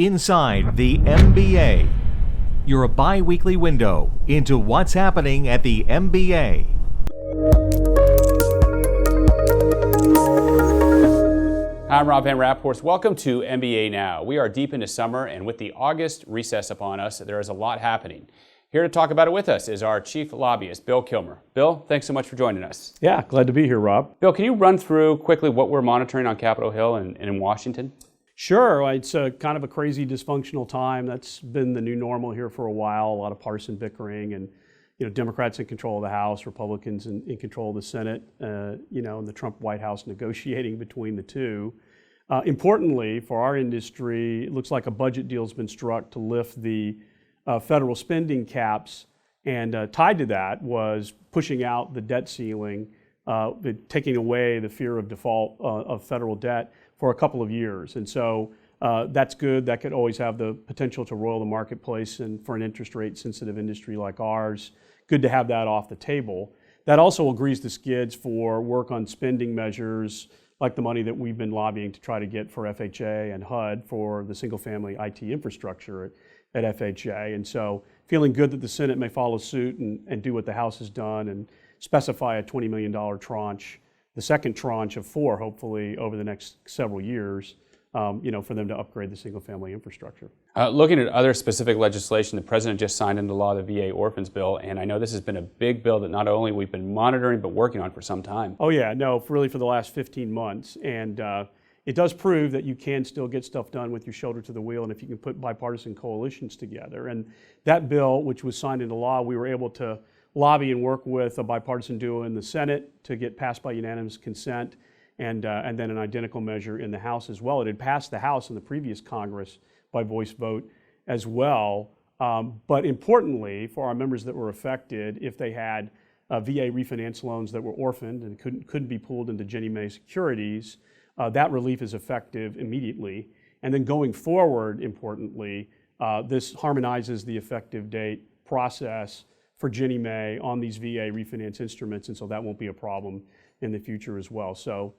Inside the MBA, your bi-weekly window into what's happening at the MBA. Hi, I'm Rob Van Raphorst. Welcome to MBA Now. We are deep into summer, and with the August recess upon us, there is a lot happening. Here to talk about it with us is our chief lobbyist, Bill Killmer. Bill, thanks so much for joining us. Yeah, glad to be here, Rob. Bill, can you run through quickly what we're monitoring on Capitol Hill and in Washington? Sure. It's kind of a crazy, dysfunctional time. That's been the new normal here for a while. A lot of partisan bickering, and Democrats in control of the House, Republicans in control of the Senate. And the Trump White House negotiating between the two. Importantly, for our industry, it looks like a budget deal has been struck to lift the federal spending caps, and tied to that was pushing out the debt ceiling, taking away the fear of default of federal debt for a couple of years. And so that's good. That could always have the potential to roil the marketplace, and for an interest rate sensitive industry like ours, good to have that off the table. That also will grease the skids for work on spending measures like the money that we've been lobbying to try to get for FHA and HUD for the single family IT infrastructure at FHA. And so feeling good that the Senate may follow suit and do what the House has done and specify a $20 million tranche, the second tranche of 4, hopefully, over the next several years, for them to upgrade the single family infrastructure. Looking at other specific legislation, the president just signed into law the VA Orphans Bill, and I know this has been a big bill that not only we've been monitoring but working on for some time. Oh yeah, no, really for the last 15 months. And it does prove that you can still get stuff done with your shoulder to the wheel, and if you can put bipartisan coalitions together. And that bill, which was signed into law, we were able to lobby and work with a bipartisan duo in the Senate to get passed by unanimous consent, and then an identical measure in the House as well. It had passed the House in the previous Congress by voice vote as well. But importantly, for our members that were affected, if they had VA refinance loans that were orphaned and couldn't be pooled into Ginnie Mae securities, that relief is effective immediately. And then going forward, importantly, this harmonizes the effective date process for Ginnie Mae on these VA refinance instruments, and so that won't be a problem in the future as well. So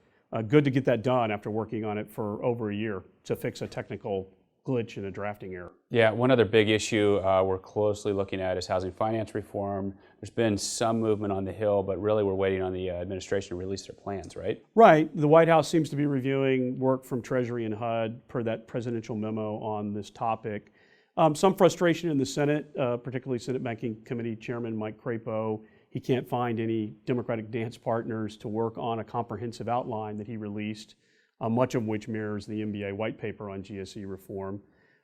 good to get that done after working on it for over a year to fix a technical glitch in a drafting error. Yeah, one other big issue we're closely looking at is housing finance reform. There's been some movement on the Hill, but really we're waiting on the administration to release their plans, right? Right. The White House seems to be reviewing work from Treasury and HUD per that presidential memo on this topic. Some frustration in the Senate, particularly Senate Banking Committee Chairman Mike Crapo. He can't find any Democratic dance partners to work on a comprehensive outline that he released, much of which mirrors the MBA white paper on GSE reform.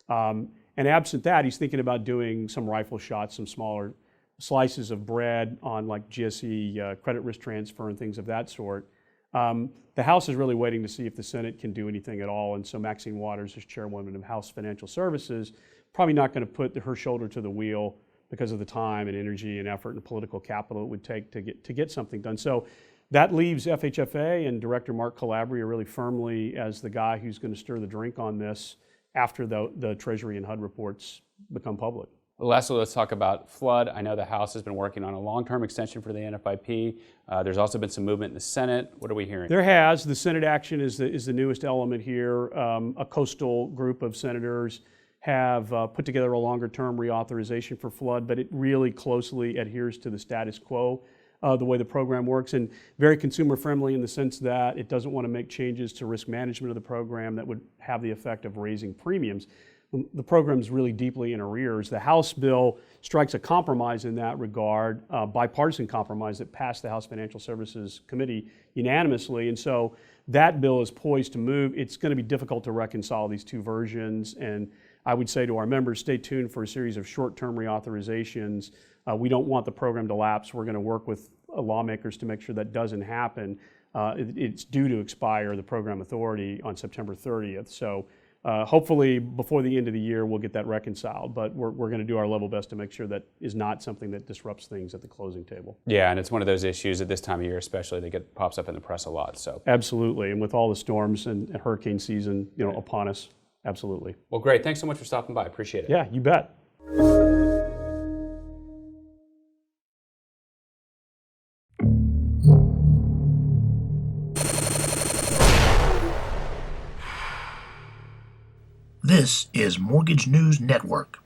And absent that, he's thinking about doing some rifle shots, some smaller slices of bread on like GSE credit risk transfer and things of that sort. The House is really waiting to see if the Senate can do anything at all. And so Maxine Waters, as chairwoman of House Financial Services, probably not going to put her shoulder to the wheel because of the time and energy and effort and political capital it would take to get something done. So that leaves FHFA and Director Mark Calabria really firmly as the guy who's going to stir the drink on this after the Treasury and HUD reports become public. Lastly, let's talk about flood. I know the House has been working on a long-term extension for the NFIP. There's also been some movement in the Senate. What are we hearing? There has. The Senate action is the newest element here. A coastal group of senators have put together a longer-term reauthorization for flood, but it really closely adheres to the status quo, the way the program works, and very consumer-friendly in the sense that it doesn't want to make changes to risk management of the program that would have the effect of raising premiums. The program is really deeply in arrears. The House bill strikes a compromise in that regard, a bipartisan compromise that passed the House Financial Services Committee unanimously, and so that bill is poised to move. It's going to be difficult to reconcile these two versions, and I would say to our members, stay tuned for a series of short-term reauthorizations. We don't want the program to lapse. We're going to work with lawmakers to make sure that doesn't happen. It's due to expire, the program authority, on September 30th. So hopefully before the end of the year, we'll get that reconciled. But we're going to do our level best to make sure that is not something that disrupts things at the closing table. Yeah, and it's one of those issues at this time of year especially that pops up in the press a lot. So absolutely, and with all the storms and hurricane season upon us. Absolutely. Well, great. Thanks so much for stopping by. Appreciate it. Yeah, you bet. This This is Mortgage News Network.